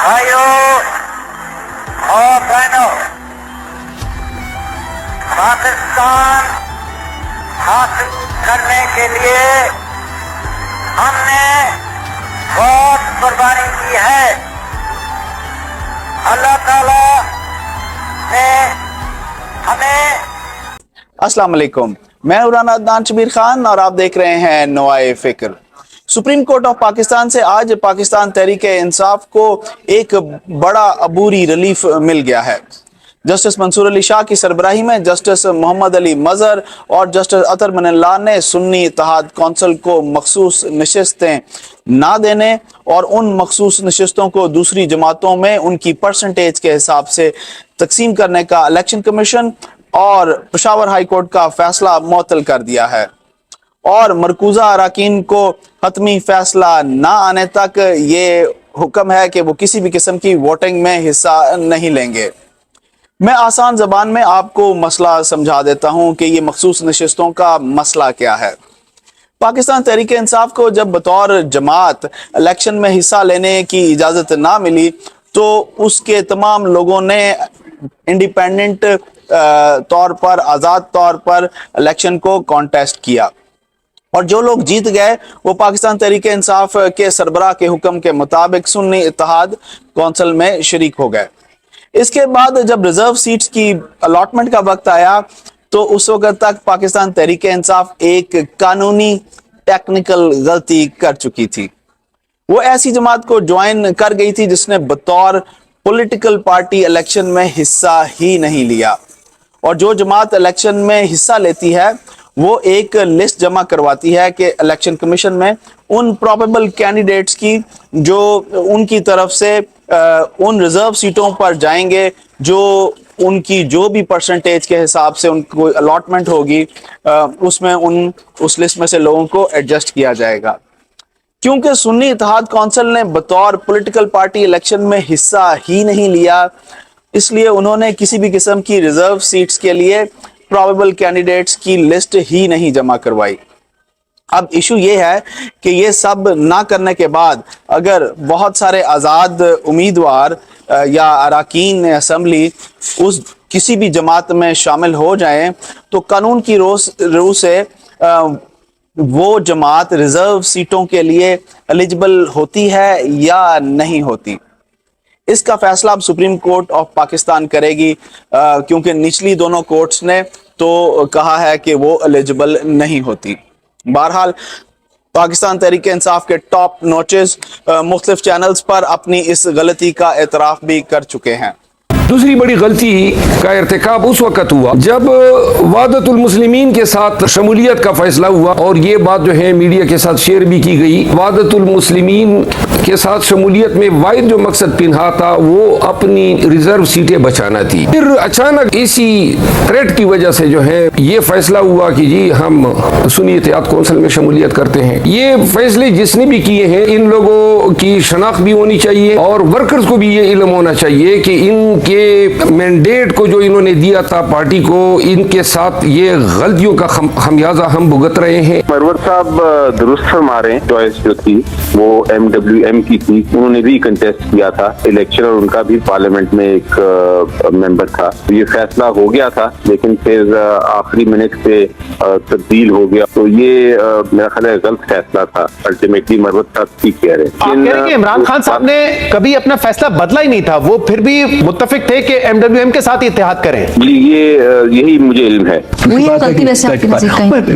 بھائیوں اور بہنوں، پاکستان حاصل کرنے کے لیے ہم نے بہت قربانی کی ہے۔ اللہ تعالیٰ نے ہمیں السلام علیکم، میں مولانا عدنان شبیر خان اور آپ دیکھ رہے ہیں نوائے فکر۔ سپریم کورٹ آف پاکستان سے آج پاکستان تحریک انصاف کو ایک بڑا عبوری ریلیف مل گیا ہے۔ جسٹس منصور علی شاہ کی سربراہی میں جسٹس محمد علی مظہر اور جسٹس اطہر من اللہ نے سنی اتحاد کونسل کو مخصوص نشستیں نہ دینے اور ان مخصوص نشستوں کو دوسری جماعتوں میں ان کی پرسنٹیج کے حساب سے تقسیم کرنے کا الیکشن کمیشن اور پشاور ہائی کورٹ کا فیصلہ معطل کر دیا ہے، اور مرکوزہ اراکین کو حتمی فیصلہ نہ آنے تک یہ حکم ہے کہ وہ کسی بھی قسم کی ووٹنگ میں حصہ نہیں لیں گے۔ میں آسان زبان میں آپ کو مسئلہ سمجھا دیتا ہوں کہ یہ مخصوص نشستوں کا مسئلہ کیا ہے۔ پاکستان تحریک انصاف کو جب بطور جماعت الیکشن میں حصہ لینے کی اجازت نہ ملی تو اس کے تمام لوگوں نے انڈیپینڈنٹ طور پر، آزاد طور پر الیکشن کو کانٹیسٹ کیا، اور جو لوگ جیت گئے وہ پاکستان تحریک انصاف کے سربراہ کے حکم کے مطابق سنی اتحاد کونسل میں شریک ہو گئے۔ اس کے بعد جب ریزرو سیٹس کی الاٹمنٹ کا وقت آیا تو اس وقت تک پاکستان تحریک انصاف ایک قانونی ٹیکنیکل غلطی کر چکی تھی۔ وہ ایسی جماعت کو جوائن کر گئی تھی جس نے بطور پولیٹیکل پارٹی الیکشن میں حصہ ہی نہیں لیا، اور جو جماعت الیکشن میں حصہ لیتی ہے وہ ایک لسٹ جمع کرواتی ہے کہ الیکشن کمیشن میں ان پروبیبل کینڈیڈیٹس کی جو ان کی طرف سے ان ریزرو سیٹوں پر جائیں گے جو ان کی جو بھی پرسنٹیج کے حساب سے ان کو الاٹمنٹ ہوگی، اس میں اس لسٹ میں سے لوگوں کو ایڈجسٹ کیا جائے گا۔ کیونکہ سنی اتحاد کونسل نے بطور پولیٹیکل پارٹی الیکشن میں حصہ ہی نہیں لیا، اس لیے انہوں نے کسی بھی قسم کی ریزرو سیٹس کے لیے پروبیبل کینڈیڈیٹس کی لسٹ ہی نہیں جمع کروائی۔ اب ایشو یہ ہے کہ یہ سب نہ کرنے کے بعد اگر بہت سارے آزاد امیدوار یا اراکین اسمبلی اس کسی بھی جماعت میں شامل ہو جائیں تو قانون کی روح سے وہ جماعت ریزرو سیٹوں کے لیے ایلیجبل ہوتی ہے یا نہیں ہوتی۔ اس کا فیصلہ اب سپریم کورٹ آف پاکستان کرے گی، کیونکہ نچلی دونوں کورٹس نے تو کہا ہے کہ وہ ایلیجبل نہیں ہوتی۔ بہرحال پاکستان تحریک انصاف کے ٹاپ نوچز مختلف چینلز پر اپنی اس غلطی کا اعتراف بھی کر چکے ہیں۔ دوسری بڑی غلطی کا ارتکاب اس وقت ہوا جب وحدت المسلمین کے ساتھ شمولیت کا فیصلہ ہوا، اور یہ بات جو ہے میڈیا کے ساتھ شیئر بھی کی گئی۔ وحدت المسلمین کے ساتھ شمولیت میں واحد جو مقصد پنہا تھا وہ اپنی ریزرو سیٹیں بچانا تھی۔ پھر اچانک اسی تھریٹ کی وجہ سے جو ہے یہ فیصلہ ہوا کہ جی ہم سنی اتحاد کونسل میں شمولیت کرتے ہیں۔ یہ فیصلے جس نے بھی کیے ہیں ان لوگوں کی شناخت بھی ہونی چاہیے، اور ورکرز کو بھی یہ علم ہونا چاہیے کہ ان کے مینڈیٹ کو جو انہوں نے دیا تھا پارٹی کو، ان کے ساتھ یہ غلطیوں کا خمیازہ ہم بھگت رہے ہیں۔ مروت صاحب درست فرما رہے ہیں، چوائس جو تھی وہ MWM کی تھی، انہوں نے بھی کنٹیسٹ کیا تھا الیکشن اور ان کا بھی پارلیمنٹ میں ایک ممبر تھا۔ یہ فیصلہ ہو گیا تھا لیکن پھر آخری منٹ پہ تبدیل ہو گیا، تو یہ میرا خیال ہے غلط فیصلہ تھا۔ الٹیمیٹلی مروت صاحب ٹھیک کہہ رہے ہیں۔ آپ کہہ رہے ہیں کہ عمران خان صاحب نے کبھی اپنا فیصلہ بدلا ہی نہیں تھا، وہ پھر بھی متفق تھے کہ MWM کے ساتھ اتحاد کریں۔ جی یہی مجھے علم ہے۔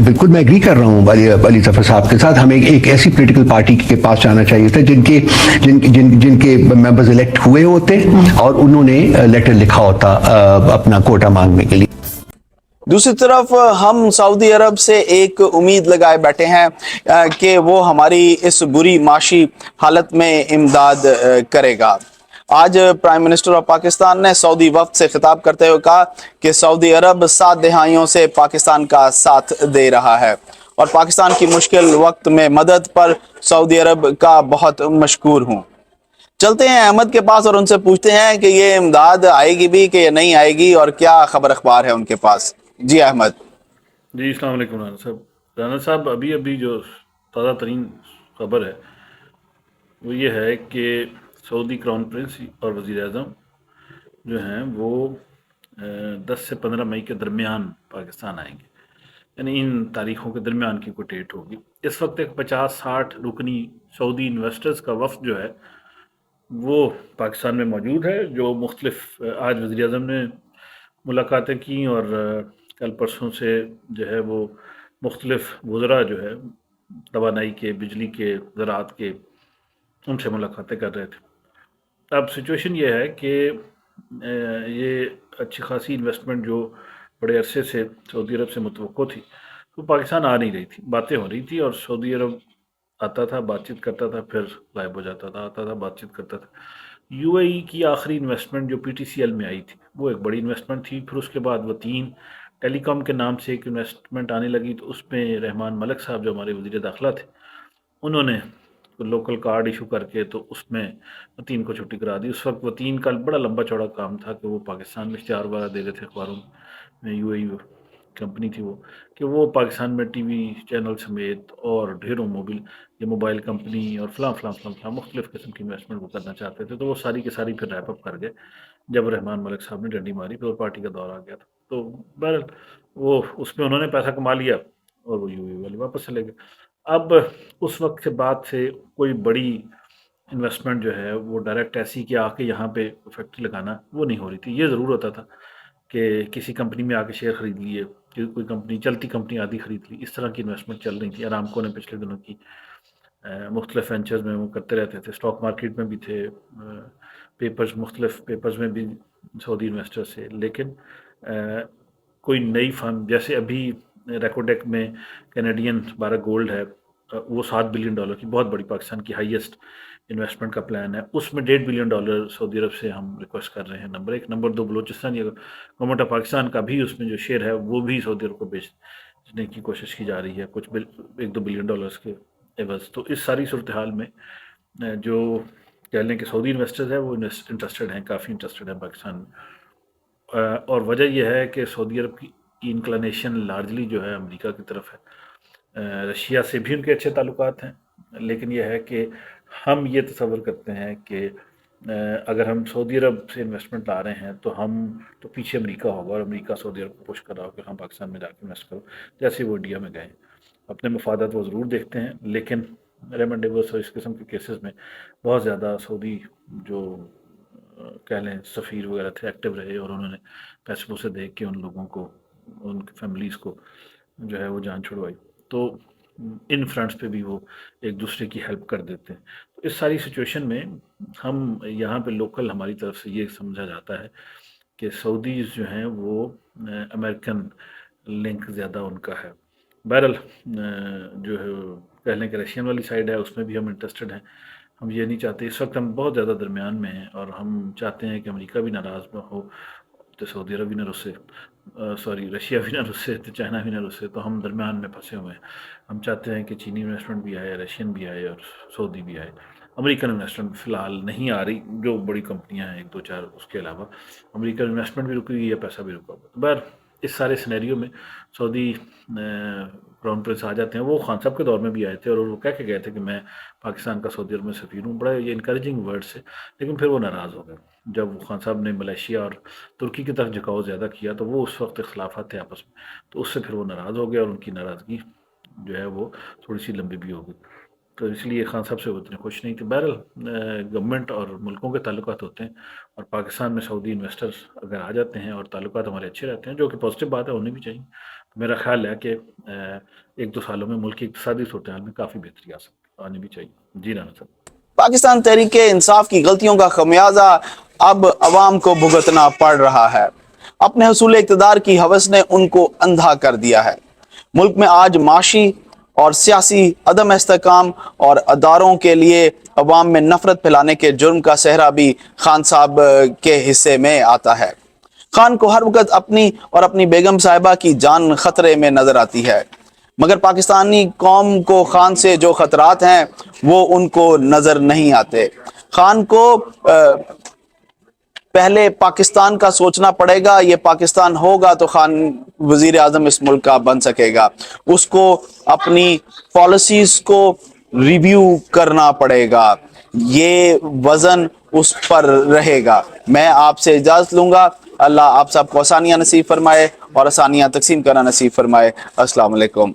بالکل میں ایگری کر رہا ہوں علی ظفر صاحب کے ساتھ۔ ہمیں ایک ایسی پولیٹیکل پارٹی کے پاس جانا چاہیے تھا جن کے ممبرز الیکٹ ہوئے ہوتے اور انہوں نے لیٹر لکھا ہوتا اپنا کوٹا مانگنے کے لیے۔ دوسری طرف ہم سعودی عرب سے ایک امید لگائے بیٹھے ہیں کہ وہ ہماری اس بری معاشی حالت میں امداد کرے گا۔ آج پرائم منسٹر آف پاکستان نے سعودی وفد سے خطاب کرتے ہوئے کہا کہ سعودی عرب 7 دہائیوں سے پاکستان کا ساتھ دے رہا ہے اور پاکستان کی مشکل وقت میں مدد پر سعودی عرب کا بہت مشکور ہوں۔ چلتے ہیں احمد کے پاس اور ان سے پوچھتے ہیں کہ یہ امداد آئے گی بھی کہ نہیں آئے گی اور کیا خبر اخبار ہے ان کے پاس۔ جی احمد۔ جی السلام علیکم رانا صاحب، ابھی جو تازہ ترین خبر ہے وہ یہ ہے کہ सऊदी क्राउन प्रिंस और वज़ीर आज़म जो हैं वो 10 से 15 मई के दरमियान पाकिस्तान आएंगे, यानी इन तारीखों के दरमियान की कोई डेट होगी। इस वक्त एक 50-60 रुकनी सऊदी इन्वेस्टर्स का वफ़द जो है वो पाकिस्तान में मौजूद है, जो मुख्तलिफ आज वज़ीर आज़म ने मुलाकातें की और कल परसों से जो है वो मुख्तलिफ वज़रा जो है तवानाई के, बिजली के, ज़राअत के, उनसे मुलाकातें कर रहे थे। अब सिचुएशन ये है कि ये अच्छी खासी इन्वेस्टमेंट जो बड़े अरसे से सऊदी अरब से मुतवक्को थी वो पाकिस्तान आ नहीं रही थी, बातें हो रही थी और सऊदी अरब आता था, बातचीत करता था, फिर गायब हो जाता था, आता था, बातचीत करता था। यूएई की आखिरी इन्वेस्टमेंट जो पीटीसीएल में आई थी वो एक बड़ी इन्वेस्टमेंट थी। फिर उसके बाद वो 3 टेलीकॉम के नाम से एक इन्वेस्टमेंट आने लगी, तो उसमें रहमान मलिक साहब जो हमारे वज़ीर दाखिला थे उन्होंने लोकल कार्ड इशू करके तो उसमें वतीन को छुट्टी करा दी। उस वक्त वतीन का बड़ा लंबा चौड़ा काम था कि वो पाकिस्तान में इश्तिहार वगैरह दे रहे थे अखबारों में, यूएई कंपनी थी वो, कि वो पाकिस्तान में टीवी चैनल समेत और ढेरों मोबाइल कंपनी और फलां मुख्तलिफ किस्म की इन्वेस्टमेंट वो करना चाहते थे। तो वो सारी की सारी फिर रैप अप कर गए जब रहमान मलिक साहब ने डंडी मारी, फिर पार्टी का दौर आ गया था। तो बहरहाल वो उसमें उन्होंने पैसा कमा लिया और वो यूएई वाले वापस चले गए। अब उस वक्त के बाद से कोई बड़ी इन्वेस्टमेंट जो है वो डायरेक्ट ऐसी कि आके यहाँ पे फैक्ट्री लगाना वो नहीं हो रही थी। ये ज़रूर होता था कि किसी कंपनी में आके शेयर ख़रीद लिए, कि कोई कंपनी चलती कंपनी आदि ख़रीद ली, इस तरह की इन्वेस्टमेंट चल रही थी। अरामको ने पिछले दिनों की मुख्तलिफ वेंचर्स में वो करते रहते थे, स्टॉक मार्केट में भी थे, मुख्तलिफ पेपर्स में भी सऊदी इन्वेस्टर्स थे। लेकिन कोई नई फर्म जैसे अभी रेकोडेक में कैनेडियन 12 गोल्ड है, वो $7 बिलियन की बहुत बड़ी पाकिस्तान की हाईएस्ट इन्वेस्टमेंट का प्लान है। उसमें $1.5 बिलियन सऊदी अरब से हम रिक्वेस्ट कर रहे हैं, नंबर 1। नंबर 2, बलूचिस्तान या गवर्नमेंट ऑफ पाकिस्तान का भी उसमें जो शेयर है वो भी सऊदी अरब को बेचने की कोशिश की जा रही है, कुछ $1-2 बिलियन के एवज। तो इस सारी सूरत हाल में जो कह लें कि सऊदी इन्वेस्टर्स है वो इंटरेस्टेड हैं, काफ़ी इंटरेस्टेड हैं पाकिस्तान में। और वजह यह है कि सऊदी अरब की इंक्लिनेशन लार्जली जो है अमेरिका की तरफ है। रशिया से भी उनके अच्छे ताल्लुकात हैं, लेकिन यह है कि हम ये तसव्वुर करते हैं कि अगर हम सऊदी अरब से इन्वेस्टमेंट ला रहे हैं तो पीछे अमेरिका होगा और अमेरिका सऊदी अरब को पुश कर रहा होगा कि हम पाकिस्तान में जाकर इन्वेस्ट करो, जैसे वो इंडिया में गए। अपने मफादात वो ज़रूर देखते हैं, लेकिन रेमंड डेविस और इस किस्म के केसेस में बहुत ज़्यादा सऊदी जो कह लें सफ़ीर वगैरह थे एक्टिव रहे और उन्होंने पैसे पूसे दे के उन लोगों को, उनकी फैमिलीज़ को जो है वो जान छुड़वाई। तो इन फ्रंट्स पे भी वो एक दूसरे की हेल्प कर देते हैं। तो इस सारी सिचुएशन में हम यहाँ पे लोकल हमारी तरफ से ये समझा जाता है कि सऊदीज़ जो हैं वो अमेरिकन लिंक ज़्यादा उनका है। बहरहाल जो है कह लें कि रशियन वाली साइड है उसमें भी हम इंटरेस्टेड हैं। हम ये नहीं चाहते, इस वक्त हम बहुत ज़्यादा दरमियान में हैं और हम चाहते हैं कि अमेरिका भी नाराज़ हो तो सऊदी अरब भी ना रुसे, रशिया भी ना रुसे तो चाइना भी ना रुसे, तो हम दरमियान में फंसे हुए हैं। हम चाहते हैं कि चीनी इन्वेस्टमेंट भी आए, रशियन भी आए और सऊदी भी आए। अमेरिकन इन्वेस्टमेंट फ़िलहाल नहीं आ रही, जो बड़ी कंपनियां हैं 1-2-4, उसके अलावा अमेरिकन इन्वेस्टमेंट भी रुकी हुई है, पैसा भी रुका हुआ। बहर इस सारे सिनेरियो में सऊदी क्राउन प्रिंस आ जाते हैं। वो खान साहब के दौर में भी आए थे और वो कह के गए थे कि मैं पाकिस्तान का सऊदी अरब में सफ़ीर हूँ, बड़ा ये इनकरेजिंग वर्ड से। लेकिन फिर वो नाराज़ हो गए जब खान साहब ने मलेशिया और तुर्की की तरफ झुकाव ज़्यादा किया, तो वो उस वक्त इख्तलाफात थे आपस में, तो उससे फिर वो नाराज़ हो गए और उनकी नाराज़गी जो है वो थोड़ी सी लंबी भी हो गई। तो इसलिए खान साहब से वो इतने खुश नहीं थे। बहरहाल गवर्नमेंट और मुल्कों के ताल्लुकात होते हैं और पाकिस्तान में सऊदी इन्वेस्टर्स अगर आ जाते हैं और ताल्लुकात हमारे अच्छे रहते हैं, जो कि पॉजिटिव बात है, होनी भी चाहिए, तो मेरा ख्याल है कि 1-2 सालों में मुल्क की इक़्तिसादी सूरत हाल में काफ़ी बेहतरी आनी भी चाहिए। जी राना साहब। पाकिस्तान तहरीक इंसाफ की गलतियों का खमियाजा अब अवाम को भुगतना पड़ रहा है। अपने हसूल इक़्तिदार की हवस ने उनको अंधा कर दिया है। मुल्क में आज माशी और सियासी अदम इस्तेकाम और अदारों के लिए अवाम में नफरत फैलाने के जुर्म का सहरा भी खान साहब के हिस्से में आता है। खान को हर वक्त अपनी और अपनी बेगम साहिबा की जान खतरे में नजर आती है, मगर पाकिस्तानी कौम को खान से जो खतरात हैं वो उनको नजर नहीं आते। खान को पहले पाकिस्तान का सोचना पड़ेगा। ये पाकिस्तान होगा तो खान वजीर आजम इस मुल्क का बन सकेगा। उसको अपनी पॉलिसीज को रिव्यू करना पड़ेगा। یہ وزن اس پر رہے گا۔ میں آپ سے اجازت لوں گا۔ اللہ آپ سب کو آسانیاں نصیب فرمائے اور آسانیاں تقسیم کرنا نصیب فرمائے۔ السلام علیکم۔